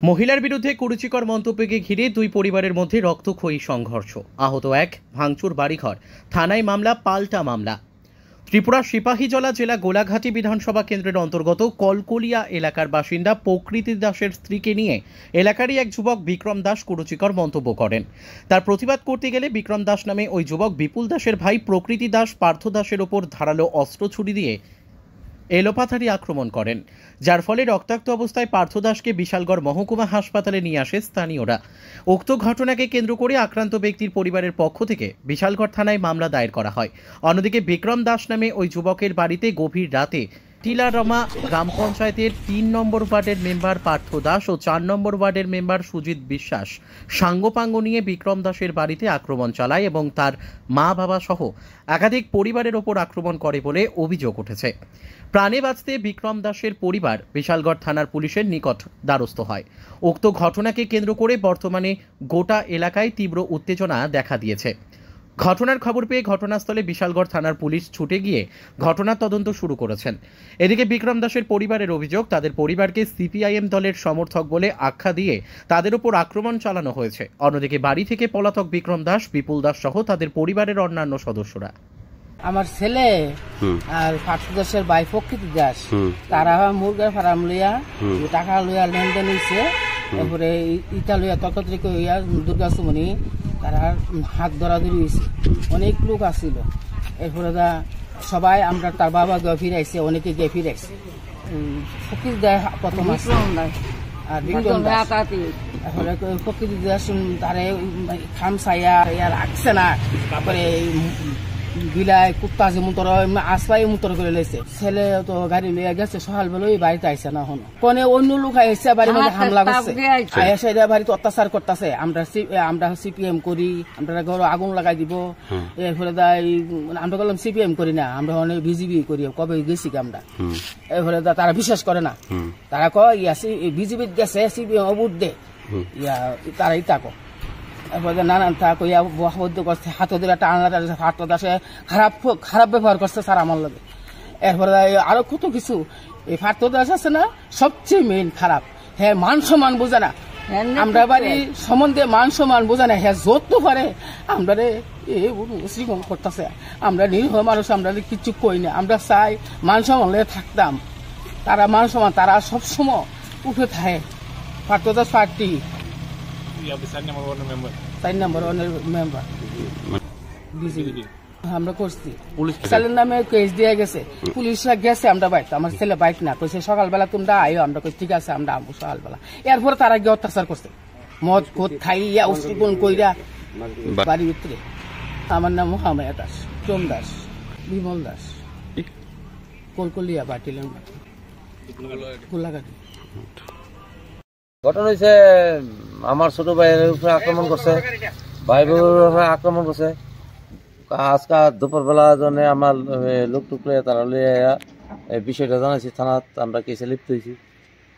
মহিলার বিরুদ্ধে কুরুচিকর মন্তব্যকে ঘিরে দুই পরিবারের মধ্যে রক্তক্ষয়ী সংঘর্ষ, আহত এক, ভাঙচুর বাড়িঘর, থানায় মামলা, পাল্টা মামলা। ত্রিপুরা সিপাহীজলা জেলা গোলাঘাটি বিধানসভা কেন্দ্রের অন্তর্গত কলকলিয়া এলাকার বাসিন্দা প্রকৃতি দাসের স্ত্রীকে নিয়ে এলাকারই এক যুবক বিক্রম দাস কুরুচিকর মন্তব্য করেন। তার প্রতিবাদ করতে গেলে বিক্রম দাস নামে ওই যুবক বিপুল দাসের ভাই প্রকৃতি দাস পার্থ দাসের ওপর ধারালো অস্ত্র ছুরি দিয়ে এলোপাথারি আক্রমণ করেন, যার ফলে রক্তাক্ত অবস্থায় পার্থ দাসকে বিশালগড় মহকুমা হাসপাতালে নিয়ে আসে স্থানীয়রা। উক্ত ঘটনাকে কেন্দ্র করে আক্রান্ত ব্যক্তির পরিবারের পক্ষ থেকে বিশালগড় থানায় মামলা দায়ের করা হয়। অন্যদিকে বিক্রম দাস নামে ওই যুবকের বাড়িতে গভীর রাতে টিলারমা গ্রাম পঞ্চায়েতের ৩ নম্বর ওয়ার্ডের মেম্বার পার্থ দাস ও ৪ নম্বর ওয়ার্ডের মেম্বার সুজিত বিশ্বাস সাঙ্গপাঙ্গ নিয়ে বিক্রম দাসের বাড়িতে আক্রমণ চালায় এবং তার মা বাবা সহ একাধিক পরিবারের ওপর আক্রমণ করে বলে অভিযোগ উঠেছে। প্রাণে বাঁচতে বিক্রম দাসের পরিবার বিশালগড় থানার পুলিশের নিকট দ্বারস্থ হয়। উক্ত ঘটনাকে কেন্দ্র করে বর্তমানে গোটা এলাকায় তীব্র উত্তেজনা দেখা দিয়েছে। ঘটনার খবর পেয়ে ঘটনাস্থলে বিশালগড় থানার পুলিশ ছুটে গিয়ে ঘটনার তদন্ত শুরু করেছেন। এদিকে বিক্রম দাসের পরিবারের অভিযোগ, তাদের পরিবারকে সিপিআইএম দলের সমর্থক বলে আখ্যা দিয়ে তাদের উপর আক্রমণ চালানো হয়েছে। অন্যদিকে বাড়ি থেকে পলাতক বিক্রম দাস, বিপুল দাস সহ তাদের পরিবারের অন্যান্য সদস্যরা। আমার ছেলে আর পার্থ দাসের ভাই প্রকৃতি দাস, তারা মুরগার ফার্ম লইয়া টাকা লইয়া লেনদেন হয়েছে। এরপরে ইটা লইয়া তর্কতর্ক হইয়া দুর্গা সুমনি তারা হাত ধরাধরি হয়েছে, অনেক লোক আসছিল। এরপরে সবাই আমরা তার বাবা গিয়ে ফিরাইছে, অনেকে গিয়ে ফিরাইছে। প্রকৃতি দাস প্রথম আসছে আর বিক্রম দাস। এরপরে প্রকৃতি দাস তারে খাম চাইয়া রাখছে না, তারপরে বিলাই কুত্তা যে মুতর আসপাই মুতর করে লেছে। ছেলে তো গাড়ি লইয়া গেছে, সকালবেলা বাড়িতে আইসে না হনো কোনে অন্য লোক আইসে বাড়ির মধ্যে হামলা করছে, আইসা বাড়িতে অত্যাচার করতেছে। আমরা সিপিএম করি, আমরা ঘর আগুন লাগাই দিব। এরপরে আমরা বললাম সিপিএম করি না, আমরা অনেক বিজেপি করি, কবে গেছি আমরা। এরপরে তারা বিশ্বাস করে না, তারা কয় বিজেপি গেছে সিপিএম ভোট দে, তারাই তাকো। এরপরে নানান তা কইয়া বহাবদ্ধ করছে, হাত ধরে টানা হাত দাসে খারাপ ব্যবহার করছে স্যার আমার লগে। এরপরে আরো কত কিছু। এই পার্থ দাস আছে না, সবচেয়ে মেইন খারাপ। হ্যাঁ, মান সম্মান বোঝে না, আমরা বাড়ি সম্বন্ধে মান সম্মান বোঝে না। হ্যাঁ, যত পারে আমরা শ্রীমন করতেছে। আমরা নিরীহ মানুষ, আমরা কিছু কই না। আমরা চাই মান সম্মান থাকতাম, তারা মান সম্মান তারা সবসময় উঠে থাকে। পার্থ দাস পার্টি 4 নম্বর ওয়ার্ডের মেম্বার বিজেপি আমরা করছি। ছেলের নামে কেস দিয়ে গেছে, পুলিশরা গেছে আমরা বাইক, আমার ছেলে বাইক না কইছে সকালবেলা তোমরা আইও। আমরা কই ঠিক আছে, আমরা আমবো সকালবেলা। এরপরে তারা গিয়ে অত্যাচার করছে, মদ খোদ খাইয়া উস্তিপন কইরা বাড়ির ভিতরে। আমার নাম মোহাম্মদ দাস, চোম দাস, বিমল দাস, কলকলিয়া বাটিলেন গোলাঘাটি। ঘটনা হয়েছে আমার ছোট ভাইয়ের উপরে আক্রমণ করছে, ভাই বোনের উপরে আক্রমণ করছে। আজকে দুপুরবেলা জন্য আমার লোক টুকলে তারা লিয়ে এই বিষয়টা জানাইছি থানাত। আমরা কেসে লিপ্ত হয়েছি।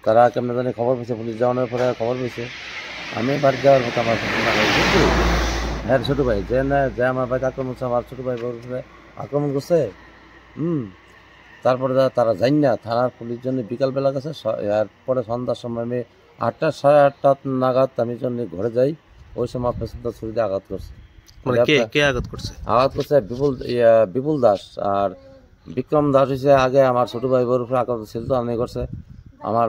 তারা কেমন জানি খবর পেয়েছে, পুলিশ যাওয়ানোর পরে খবর পেয়েছে। আমি বাড়ি যাওয়ার মতো আমার হ্যাঁ ছোটো ভাই যে আমার ভাইকে আক্রমণ করছে, আমার ছোটো ভাই উপরে আক্রমণ করছে। তারপরে তারা জানি না থানার পুলিশ জন্য বিকালবেলা গেছে। এরপরে সন্ধ্যার সময় আমি 8টা সাড়ে 8টা নাগাদ আমি জন্য ঘরে যাই। ওই সময় পেছনটা ছুরিতে আঘাত করছে। আঘাত করছে বিপুল দাস। আর বিক্রম দাস হয়েছে আগে আমার ছোট ভাই বোর উপরে আঘাত ছিল, তো আমি করছে আমার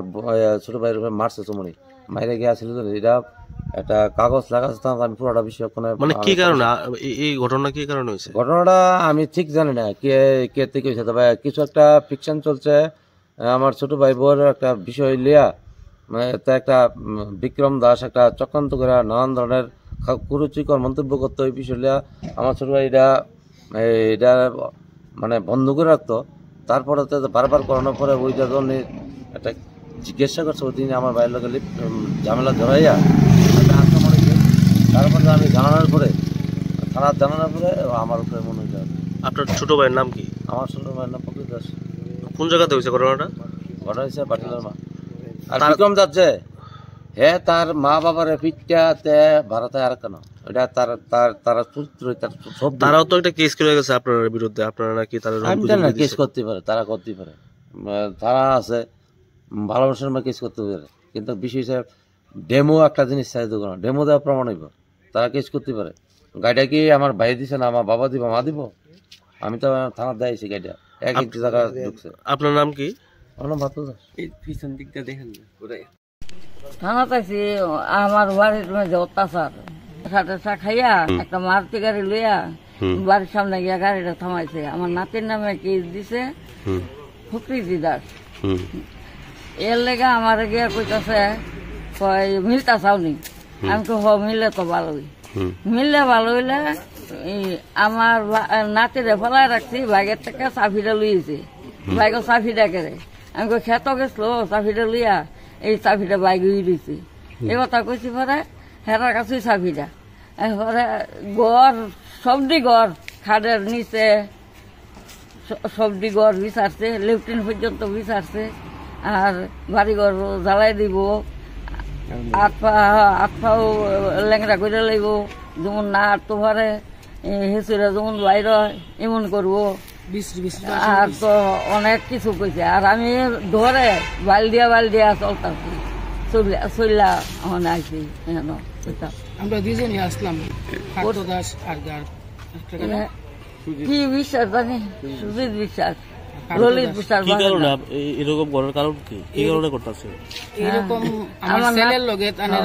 ছোট ভাইয়ের উপরে মারছে চুমড়ি মাইরে গিয়েছিল। এটা একটা কাগজ লাগাচ্ছে, আমি পুরোটা বিষয় কি কারণে এই ঘটনা কি কারণে হয়েছে ঘটনাটা আমি ঠিক জানি না কে থেকে হয়েছে। তবে কিছু একটা ফিকশন চলছে আমার ছোট ভাই বোর একটা বিষয় লিয়া। তা একটা বিক্রম দাস একটা চক্রান্ত করে নানান ধরনের কুরুচিকর মন্তব্য করতো। ওই বিষয়টা আমার ছোট ভাই এটা মানে বন্ধ করে রাখতো। তারপরে বারবার করানোর পরে ওইটার জন্য একটা জিজ্ঞাসা করছে। ওই দিন আমার ভাইয়ের লোকের ঝামেলা ধরাইয়া আক্রমণ হয়েছে। তারপরে আমি জানানোর পরে থানার জানানোর পরে আমার উপরে মনে হয়েছে। আপনার ছোট ভাইয়ের নাম কি? আমার ছোট ভাইয়ের নাম প্রকৃতি দাস। কোন জায়গাতে হয়েছে ঘটনাটা? ঘটনা হয়েছে বাটিলার মা। আর বিক্রম যাচ্ছে হ্যাঁ, তার মা বাবার পিঠটাতে ভারতে আর কেন এটা তারা পুত্র, তারাও তো একটা কেস করে গেছে আপনার বিরুদ্ধে। আপনারা নাকি তারা কেস করতে পারে, তারা করতে পারে, তারা আছে ভালোবাসার কেস করতে পারে। কিন্তু বিষয় হিসেবে ডেমো একটা জিনিস চাই দোকান, ডেমো দেওয়া প্রমাণ হইব, তারা কেস করতে পারে। গাড়িটা কি আমার ভাই দিছে না আমার বাবা দিব, মা দিব? আমি তো থানার দেয়ছি গাড়িটা 1 ইঞ্চি জায়গা ঢুকছে। আপনার নাম কি? আমার নাম ভাতু দাস। পিছন দিকটা দেখেন থানা পাইছি আমার বাড়ির মধ্যে অত্যাচার, চা খাইয়া একটা মারুতি গাড়ি লইয়া বাড়ির সামনে গিয়া গাড়িটা থামাইছে। আমার নাতির নামে কেস দিছে ফকরিজি দাস। এর লেগে আমার গিয়া কইতাছে মিলতা চাওনি। আমি তো মিললে তো ভালোই, মিললে ভালো হইলে আমার নাতিরে ফেলাই রাখছি, বাইকের থেকে চাবিটা লইয়েছে, বাইকের চাবিটা কেড়ে। আমি খেত গেছিল চাবিটা লইয়া এই চাবিটা বাইক উই দিছি। এই কথা কইছি পরে হেরার কাছে চাবিটা পরে গড় সবজি গড় খাদের নিচে সবজি গড় বিচারছে, লেফটেন্ট পর্যন্ত বিচারছে। আর বাড়িঘর জ্বালাই দিব, হাত পাও লেংরা করে লইব, যেমন না আটতে পারে হেঁচুরা যেমন বাইর এমন করবো। আর তো অনেক কিছু কইছে। আর আমি ধরে বালদিয়া চলতাছি, চললা ওখানে আইসি। আমরা দুজনই আসলাম, দাস আর কি বিশ্বাস জানি, সুজিত বিশ্বাস, ললিত বিশ্বাস। কি কারণে এরকম করার কারণ কি? কি কারণে করতেছে? এরকম আমার ছেলের লগে তানের